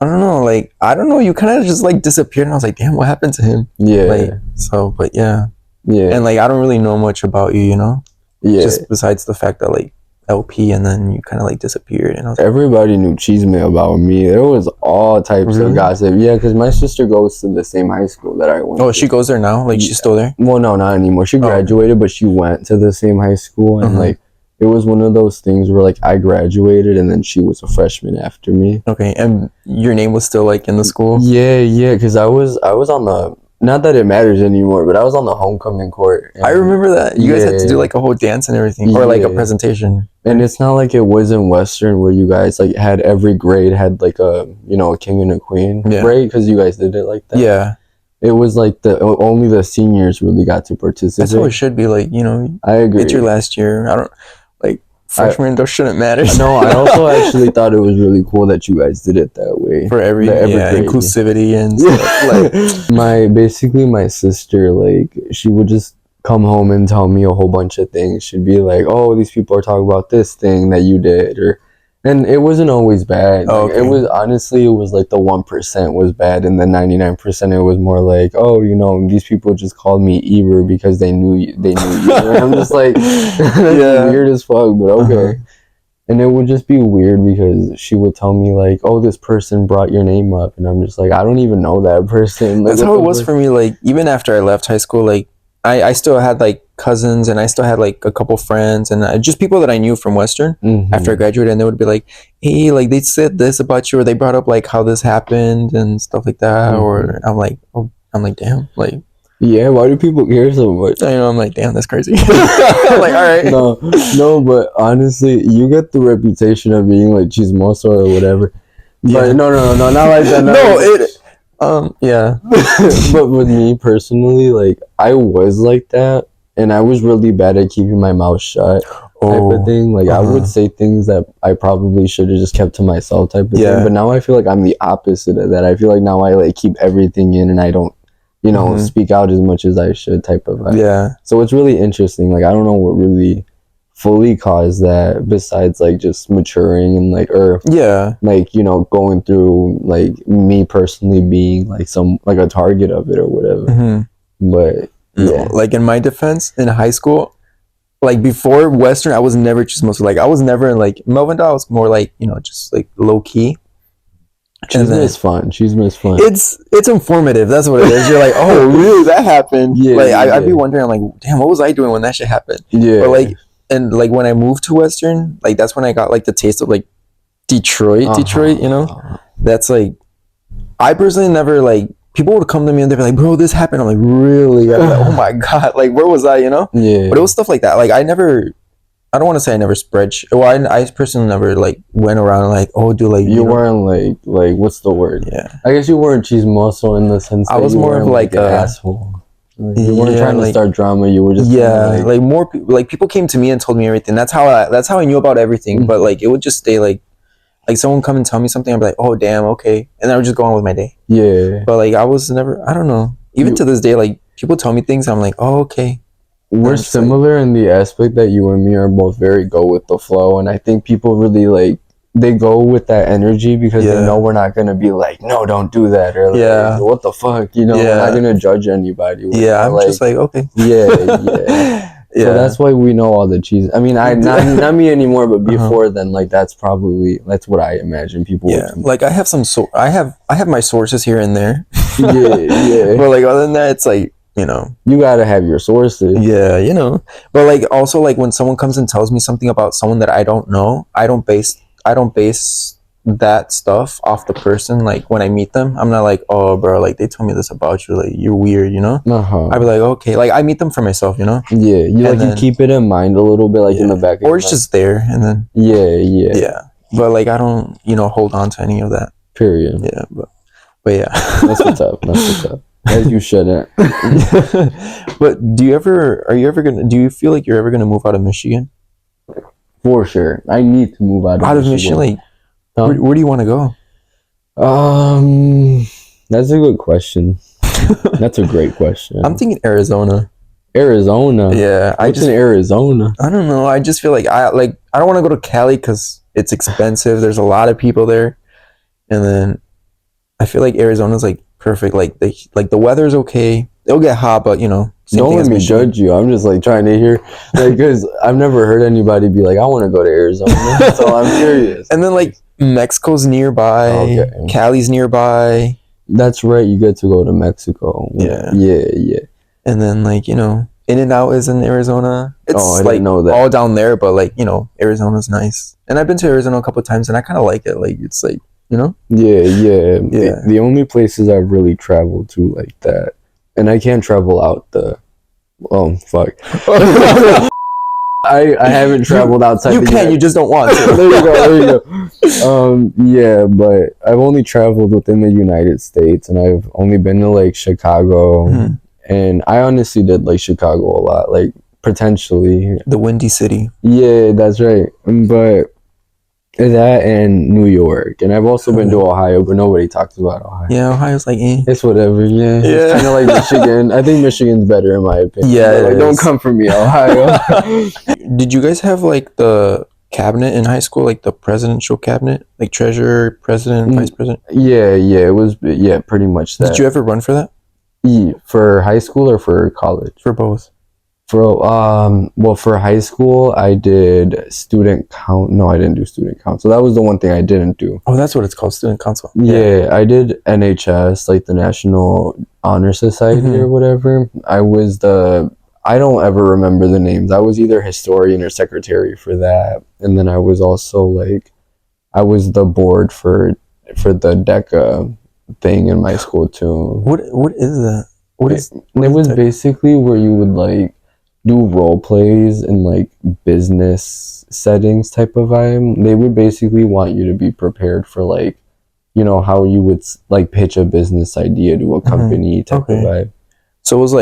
I don't know, like, I don't know, you kind of just, like, disappeared, and I was like, damn, what happened to him? Yeah. Like, so, but, yeah. Yeah. And, like, I don't really know much about you, you know? Yeah. Just besides the fact that, like, LP, and then you kind of, like, disappeared, and I was like, everybody knew chisme about me. There was all types of gossip. Yeah, because my sister goes to the same high school that I went to. Oh, she goes there now? Like, she's still there? Well, no, not anymore. She graduated, but she went to the same high school, and, like, it was one of those things where like I graduated and then she was a freshman after me. Okay, and your name was still like in the school? Yeah, because I was on the, not that it matters anymore, but I was on the homecoming court. I remember that. You guys had to do like a whole dance and everything, or like a presentation. And it's not like it was in Western where you guys like had every grade had like a, you know, a king and a queen, right? Because you guys did it like that. Yeah. It was like only the seniors really got to participate. That's how it should be. Like, you know, I agree. It's your last year. I don't like freshmen. Those shouldn't matter. No, I also actually thought it was really cool that you guys did it that way for every grade, inclusivity and stuff. Like my sister, like she would just come home and tell me a whole bunch of things. She'd be like, "Oh, these people are talking about this thing that you did," and it wasn't always bad. Like, it was honestly, it was like the 1% was bad, and the 99% it was more like, oh, you know, these people just called me Eber because they knew you. And I'm just like, that's weird as fuck, but okay. And it would just be weird because she would tell me like, oh, this person brought your name up, and I'm just like, I don't even know that person. Like, that's how it was for me. Like even after I left high school, like I still had like cousins and I still had like a couple friends and just people that I knew from Western after I graduated, and they would be like, hey, like they said this about you, or they brought up like how this happened and stuff like that, or I'm like, damn, like, yeah, why do people care so much? You know, I'm like, damn, that's crazy. I'm like, all right. No, but honestly, you get the reputation of being like chismoso or whatever. But no, not like that. Yeah. But with me personally, like I was like that, and I was really bad at keeping my mouth shut type of thing. Like I would say things that I probably should have just kept to myself type of thing. But now I feel like I'm the opposite of that. I feel like now I like keep everything in and I don't, you know, speak out as much as I should type of vibe. Yeah. So it's really interesting. Like I don't know what really fully caused that besides like just maturing and like like, you know, going through like me personally being like like a target of it or whatever. But yeah, like in my defense, in high school, like before Western, I was never just mostly like I was never like Melvin. I was more like, you know, just like low key. Chisme is fun. Chisme is fun. It's informative. That's what it is. You're like, oh, really? That happened? Yeah. Like I'd be wondering, like, damn, what was I doing when that shit happened? Yeah. But like, and like when I moved to Western, like that's when I got like the taste of like Detroit. You know, that's like I personally never like. People would come to me and they'd be like, bro, this happened. I'm like, really? I'm like, oh my God. Like, where was I, you know? Yeah. But it was stuff like that. Like, I don't want to say I never spread well, I personally never, like, went around like, oh, dude, like... You weren't, like, what's the word? Yeah. I guess you weren't chismoso in the sense that I was more of, like an asshole. You weren't trying to like, start drama. You were just like more like people came to me and told me everything. That's how I knew about everything. But like it would just stay like someone come and tell me something. I'd be like, oh damn, okay, and I would just go on with my day. Yeah. But like I was never. I don't know. Even to this day, like people tell me things. I'm like, oh okay. We're similar in the aspect that you and me are both very go with the flow, and I think people really like they go with that energy because they know we're not gonna be like, no, don't do that, or like, what the fuck, you know, we're not gonna judge anybody. I'm like, just like okay, So that's why we know all the cheese. I mean, not me anymore, but before then, like that's what I imagine people. Yeah, like I have I have my sources here and there. yeah. But like other than that, it's like, you know, you gotta have your sources. Yeah, you know. But like also like when someone comes and tells me something about someone that I don't know, I don't base that stuff off the person. Like when I meet them, I'm not like, oh bro, like they told me this about you, like you're weird, you know. I'd be like, okay, like I meet them for myself, you know. Yeah, you keep it in mind a little bit, like in the back of or it's just there, and then yeah. But like I don't, you know, hold on to any of that. Period. Yeah, but yeah, that's what's up. As you shouldn't. But do you feel like you're ever gonna move out of Michigan? For sure, I need to move out of Michigan. Like, where do you want to go? That's a good question. That's a great question. I'm thinking Arizona. Yeah, what's in Arizona? I don't know. I just feel like I don't want to go to Cali because it's expensive. There's a lot of people there, and then I feel like Arizona's like perfect. Like the weather's okay. It'll get hot, but you know. Don't let me judge you. I'm just like trying to hear, like, because I've never heard anybody be like, I want to go to Arizona. So I'm curious. And then like Mexico's nearby, Cali's nearby. That's right. You get to go to Mexico. Yeah. And then like, you know, In-N-Out is in Arizona. It's I like didn't know that. all down there, but like, you know, Arizona's nice. And I've been to Arizona a couple of times, and I kind of like it. Like it's like, you know. Yeah. The only places I've really traveled to like that. And I can't travel out the. Oh fuck! I haven't traveled outside. You can. You just don't want to. There you go. Yeah, but I've only traveled within the United States, and I've only been to like Chicago, and I honestly did like Chicago a lot. Like potentially the Windy City. Yeah, that's right. But that and New York, and I've also been to Ohio, but nobody talks about Ohio. Yeah, Ohio's like it's whatever. Yeah. It's kind of like Michigan. I think Michigan's better in my opinion. Yeah, like, don't come for me, Ohio. Did you guys have like the cabinet in high school, like the presidential cabinet, like treasurer, president, vice president? Yeah, it was pretty much that. Did you ever run for that? Yeah, for high school or for college? For both. For high school, I did student count. No, I didn't do student council. That was the one thing I didn't do. Oh, that's what it's called, student council. Yeah, I did NHS, like the National Honor Society or whatever. I don't ever remember the names. I was either historian or secretary for that, and then I was also I was the board for the DECA thing in my school too. What is that? It was basically where you would do role plays in business settings type of vibe. They would basically want you to be prepared for how you would pitch a business idea to a company type of vibe. So it was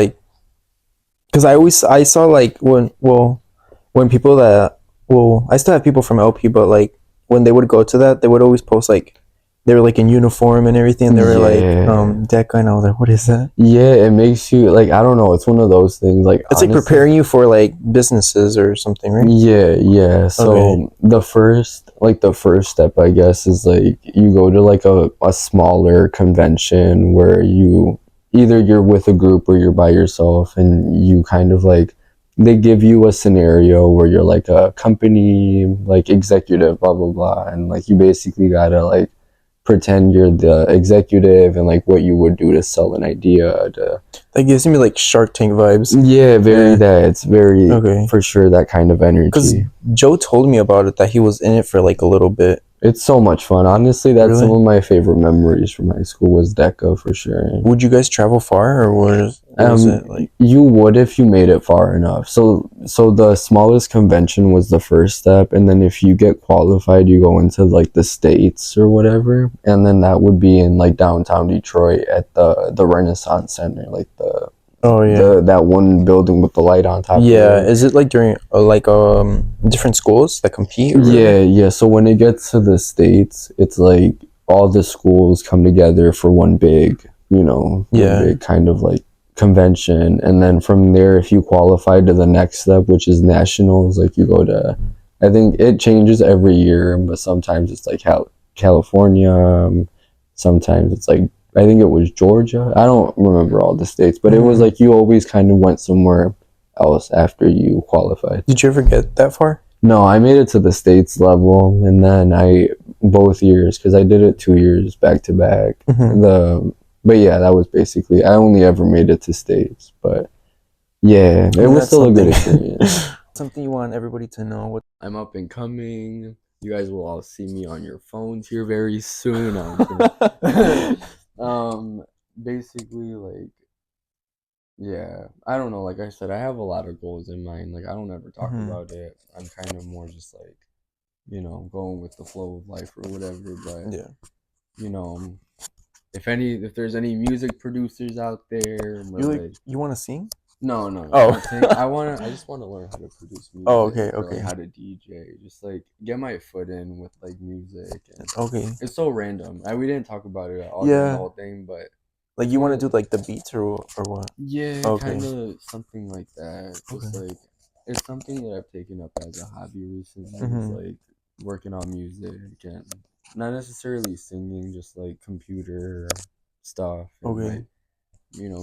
because I saw when people I still have people from LP, but when they would go to that, they would always post they were in uniform and everything. They were DECA, and I was like, what is that? Yeah, it makes you I don't know. It's one of those things. It's honestly, preparing you for businesses or something, right? Yeah. So the first step, I guess, is you go to a smaller convention where you're with a group or you're by yourself, and you kind of they give you a scenario where you're a company executive, blah blah blah, and you basically gotta pretend you're the executive and what you would do to sell an idea to. That gives me Shark Tank vibes. Yeah, that. It's very for sure that kind of energy. Because Joe told me about it, that he was in it for a little bit. It's so much fun. Honestly, that's some of my favorite memories from high school was DECA for sure. Would you guys travel far, or was it You would if you made it far enough. So the smallest convention was the first step, and then if you get qualified, you go into the States or whatever, and then that would be in downtown Detroit at the Renaissance Center, Oh yeah. That one building with the light on top. Yeah, of it. is it like during like different schools that compete? Or Yeah. So when it gets to the States, it's like all the schools come together for one big, one big kind of like convention, and then from there, if you qualify to the next step, which is nationals, like you go to, I think it changes every year, but sometimes it's like California, sometimes it's like I think it was Georgia. I don't remember all the states, but it was like you always kind of went somewhere else after you qualified. Did you ever get that far? No, I made it to the states level, and then I both years because I did it 2 years back to back. But yeah, that was basically I only ever made it to states, but yeah, it was still a good experience. Something you want everybody to know. What I'm up and coming. You guys will all see me on your phones here very soon. Basically, like, yeah, I don't know. Like I said, I have a lot of goals in mind. Like I don't ever talk about it. I'm kind of more just like, going with the flow of life or whatever. But yeah, if there's any music producers out there, you want to sing? No. Oh. I just want to learn how to produce music. Oh, okay. Or like how to DJ. Just like get my foot in with like music. And Okay. it's so random. We didn't talk about it at all Yeah. the whole thing, but like you want to do like the beats or what? Yeah, Okay. kind of something like that. Just like it's something that I've taken up as a hobby recently. It's like working on music and not necessarily singing, just like computer stuff and like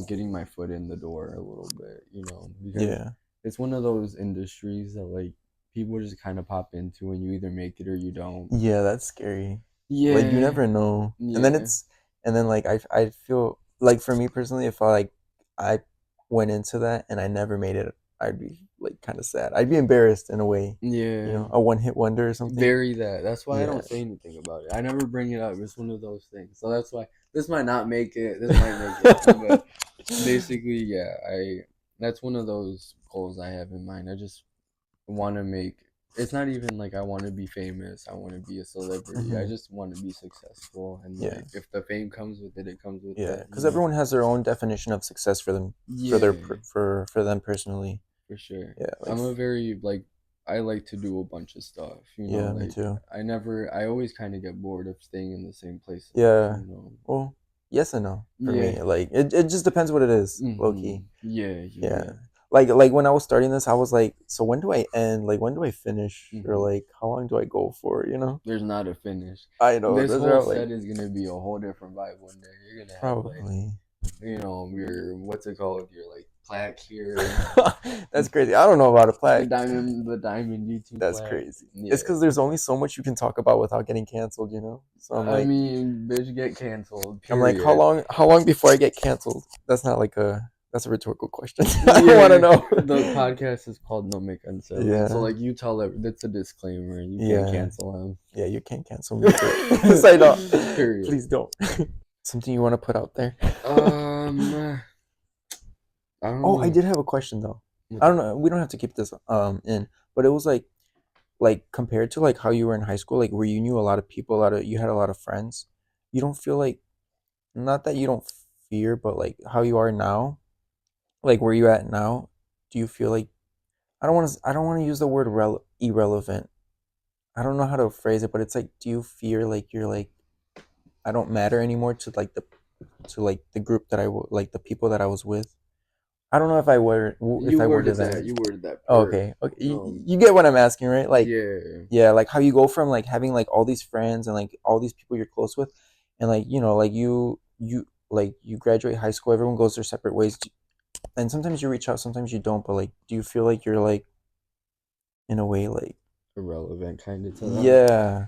getting my foot in the door a little bit, because it's one of those industries that like people just kind of pop into and you either make it or you don't. Yeah, that's scary. Yeah, like you never know. Yeah. And then like I feel like for me personally, if I went into that and I never made it, I'd be like kind of sad. I'd be embarrassed in a way. Yeah, a one-hit wonder or something. That's why I don't say anything about it. I never bring it up. It's one of those things. So that's why this might not make it. This might make it. But basically, yeah, that's one of those goals I have in mind. I just want to make. It's not even like I want to be famous. I want to be a celebrity. I just want to be successful, and like if the fame comes with it, it comes with it. Yeah, because everyone has their own definition of success for them. For them personally. For sure. Yeah, I'm a very like I like to do a bunch of stuff. Yeah, me too. I always kind of get bored of staying in the same place. Yeah. Well, yes and no for me. Like it just depends what it is, low key. Yeah. Like when I was starting this, I was like, so when do I end? Like when do I finish? Or like how long do I go for? There's not a finish. I know this whole set is gonna be a whole different vibe one day. You're gonna have probably your what's it called? Your like plaque here. That's crazy. I don't know about a plaque. The diamond YouTube. That's plaque. crazy. It's because there's only so much you can talk about without getting canceled. So I'm like, bitch, get canceled. Period. I'm like, how long before I get canceled? That's not like that's a rhetorical question. I want to know. The podcast is called No Make Cancelen. Yeah. So like you tell that's a disclaimer. You can't cancel him. Yeah, you can't cancel me. Say no. Period. Please don't. Something you want to put out there? I don't know. I did have a question though. I don't know. We don't have to keep this in, but it was like compared to like how you were in high school, like where you knew a lot of people, you had a lot of friends. You don't feel like, not that you don't fear, but like how you are now, like where you at now. Do you feel like I don't want to use the word irrelevant. I don't know how to phrase it, but it's like, do you fear like you're like I don't matter anymore to like the group that like the people that I was with? I don't know if I were worded that. You worded that. Oh, okay. You get what I'm asking, right? Like yeah, like how you go from like having like all these friends and like all these people you're close with, and like like you graduate high school, everyone goes their separate ways, and sometimes you reach out, sometimes you don't. But like, do you feel like you're like in a way like irrelevant kind of to that? Yeah.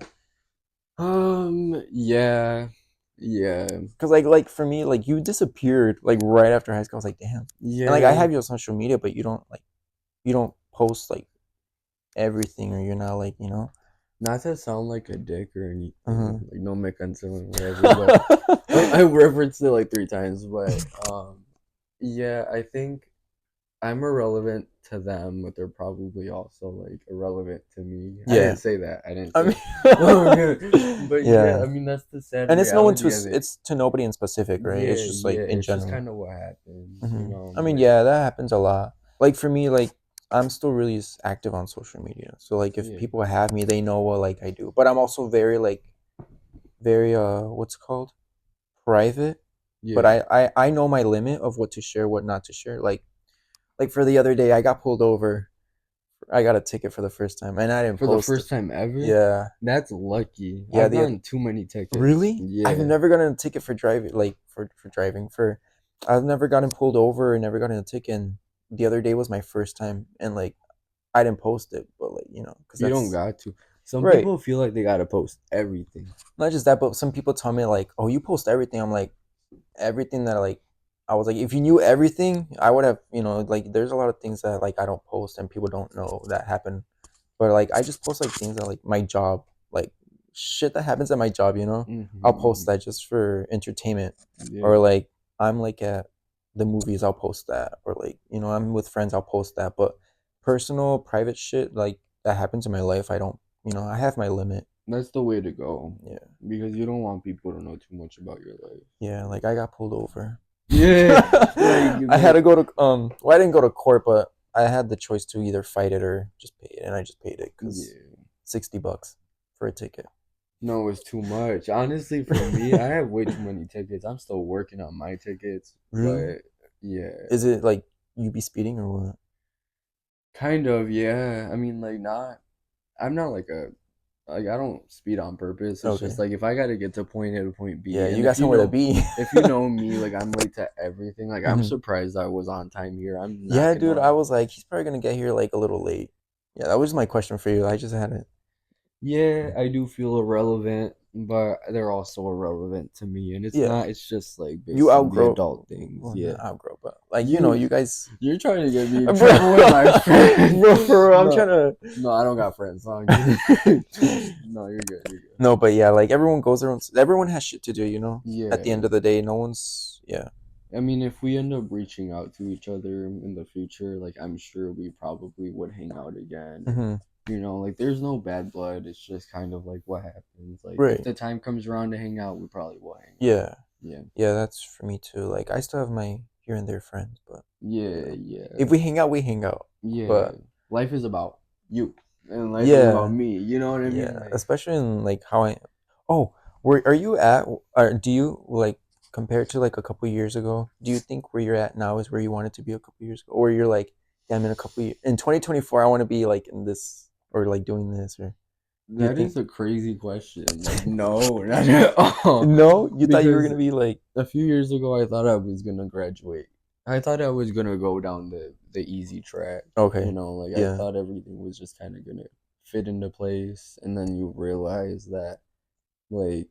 Yeah, because like for me, like you disappeared like right after high school. I was like, damn. Yeah. And like I have you on social media, but you don't post like everything, or you're not like Not to sound like a dick or anything, like no make Cancelen whatever. But I referenced it like 3 times, but yeah, I think I'm irrelevant to them, but they're probably also like irrelevant to me. I Yeah. didn't say that. I didn't I say mean, but yeah. I mean that's the sad And it's no one to reality of it. it's to nobody in specific, right? It's just like in It's just general. kind of what happens, I mean, yeah, that happens a lot. Like for me, like I'm still really active on social media. So like if people have me, they know what like I do. But I'm also very very what's it called? Private. But I know my limit of what to share, what not to share. Like for the other day, I got pulled over. I got a ticket for the first time, and I didn't for the post first it. time ever. Yeah, that's lucky. Yeah, I've gotten too many tickets. Really? Yeah, I've never gotten a ticket for driving. Like for driving for. I've never gotten pulled over. Never gotten a ticket. And the other day was my first time, and like I didn't post it, but like because you don't got to. Some Right. people feel like they gotta post everything. Not just that, but some people tell me like, "Oh, you post everything." I'm like, everything that like I was like, if you knew everything, I would have, like there's a lot of things that like I don't post and people don't know that happen. But like I just post like things that like my job, like shit that happens at my job, I'll post that just for entertainment. Or like I'm like at the movies, I'll post that. Or like, I'm with friends, I'll post that. But personal, private shit like that happens in my life, I don't, I have my limit. That's the way to go. Yeah. Because you don't want people to know too much about your life. Yeah, like I got pulled over. Yeah. I had to go to well, I didn't go to court, but I had the choice to either fight it or just pay it, and I just paid it because $60 for a ticket. No, it's too much. Honestly, for me, I have way too many tickets. I'm still working on my tickets. Really? But yeah. Is it like you be speeding or what? Kind of, yeah. I mean, I'm not I don't speed on purpose. It's just like if I gotta get to point A to point B. Yeah, you got somewhere to be. If you know me, like I'm late to everything. Like I'm surprised I was on time here. I'm not Yeah, dude. I was like, he's probably gonna get here like a little late. Yeah, that was my question for you. I just had it. Yeah, I do feel irrelevant, but they're also irrelevant to me, and it's not. It's just like you outgrow adult things. Well, not outgrow, but like you guys. You're trying to get me in trouble with my friends, bro. For real, I'm trying to. No, I don't got friends. No, you're good. You're good. No, but yeah, like everyone goes their own. Everyone has shit to do, Yeah. At the end of the day, no one's. Yeah. I mean, if we end up reaching out to each other in the future, like I'm sure we probably would hang out again. Like there's no bad blood. It's just kind of like what happens. Like if the time comes around to hang out, we probably will hang out. Yeah, that's for me too. Like I still have my here and there friends, but yeah. If we hang out, we hang out. Yeah. But life is about you, and life is about me. You know what I mean? Yeah, like, especially in like how I. Oh, are you at? Or do you like compared to like a couple years ago? Do you think where you're at now is where you wanted to be a couple years ago, or you're like, damn, in a couple years in 2024, I want to be like in this or like doing this or. That is a crazy question. Like, no, not at all. No, you thought you were gonna be like a few years ago. I thought I was gonna graduate. I thought I was gonna go down the easy track. Okay. I thought everything was just kind of gonna fit into place, and then you realize that, like,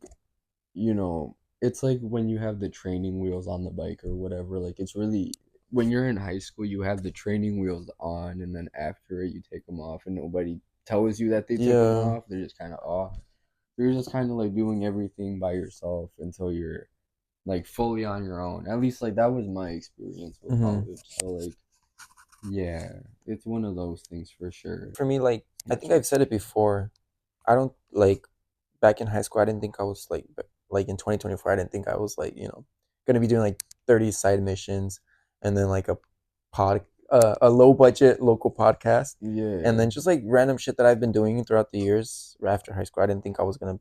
it's like when you have the training wheels on the bike or whatever. Like, it's really when you're in high school, you have the training wheels on, and then after it, you take them off, and nobody tells you that they took them off. They're just kind of off. You're just kind of like doing everything by yourself until you're like fully on your own. At least like that was my experience with college. So like, yeah, it's one of those things for sure. For me, like I think I've said it before. I don't like back in high school. I didn't think I was like in 2024. I didn't think I was like gonna be doing like 30 side missions and then like a low budget local podcast. Yeah. And then just like random shit that I've been doing throughout the years after high school. I didn't think I was gonna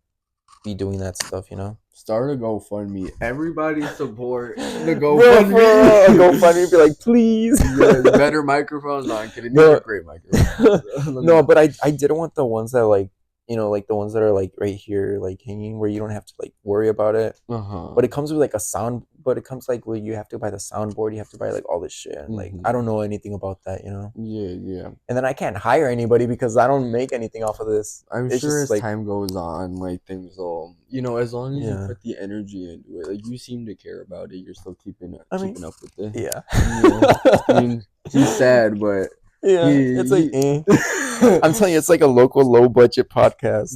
be doing that stuff, Start a GoFundMe. Everybody support the GoFundMe. GoFundMe, be like, please. Better microphones. No, I'm kidding. These are great microphones. No, but I didn't want the ones that like like the ones that are like right here, like hanging, where you don't have to like worry about it. But it comes with like a sound. But it comes like where you have to buy the soundboard. You have to buy like all this shit. And like I don't know anything about that, Yeah. And then I can't hire anybody because I don't make anything off of this. I'm sure as time goes on, like things will, as long as you put the energy into it, like you seem to care about it. You're still keeping up with it. Yeah. I mean, he's sad, but. Yeah, it's like I'm telling you, it's like a local low budget podcast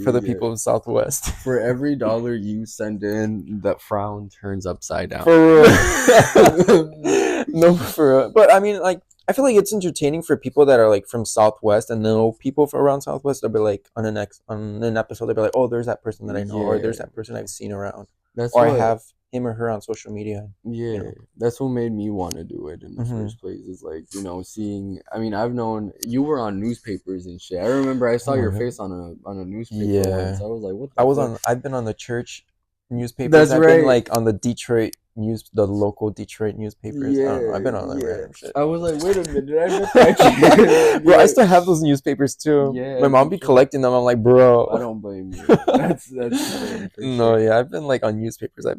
for the people of Southwest. For every $1 you send in, that frown turns upside down. For real. No, for real. But I mean, like, I feel like it's entertaining for people that are like from Southwest and know people from around Southwest. They'll be like on an episode, they'll be like, oh, there's that person that I know, or there's Yeah. that person I've seen around, That's or I what. have him or her on social media. Yeah, know. that's what made me want to do it in the Mhm. first place. Is like, you know, seeing. I mean, I've known you were on newspapers and shit. I remember I saw Oh my your God. face on a newspaper Yeah. once. I was like, what I the was fuck? on. I've been on the church newspapers. That's I've been right. like on the Detroit news, the local Detroit newspapers. I don't know. I've been on like random shit. I was like, wait a minute, I bet that kid. Bro, I still have those newspapers too. Yeah, My mom me be too. collecting them. I'm like, bro. I don't blame you. That's insane for No, sure. yeah, I've been like on newspapers. I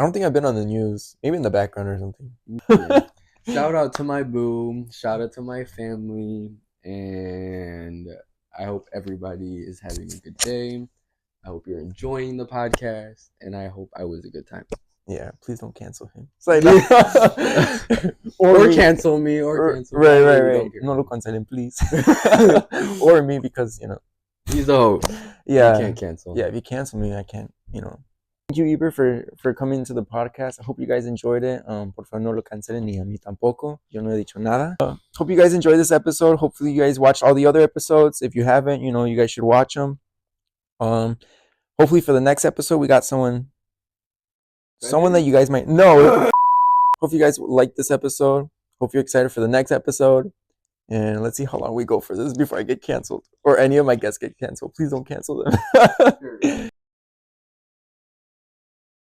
don't think I've been on the news. Maybe in the background or something. Yeah. Shout out to my boo. Shout out to my family. And I hope everybody is having a good day. I hope you're enjoying the podcast. And I hope I was a good time. Yeah, please don't cancel him. It's like, Or me. cancel me. Or cancel me. Right. No lo cancelen, please. Or me, because, you know. He's the host. Yeah. You can't cancel. Yeah, if you cancel me, I can't, you know. Thank you, Eber, for coming to the podcast. I hope you guys enjoyed it. Por favor, no lo cancelen, ni a mí tampoco. Yo no he dicho nada. Hope you guys enjoyed this episode. Hopefully, you guys watched all the other episodes. If you haven't, you know, you guys should watch them. Hopefully, for the next episode, we got someone that you guys might know. Hope you guys like this episode. Hope you're excited for the next episode. And let's see how long we go for this before I get canceled. Or any of my guests get canceled. Please don't cancel them.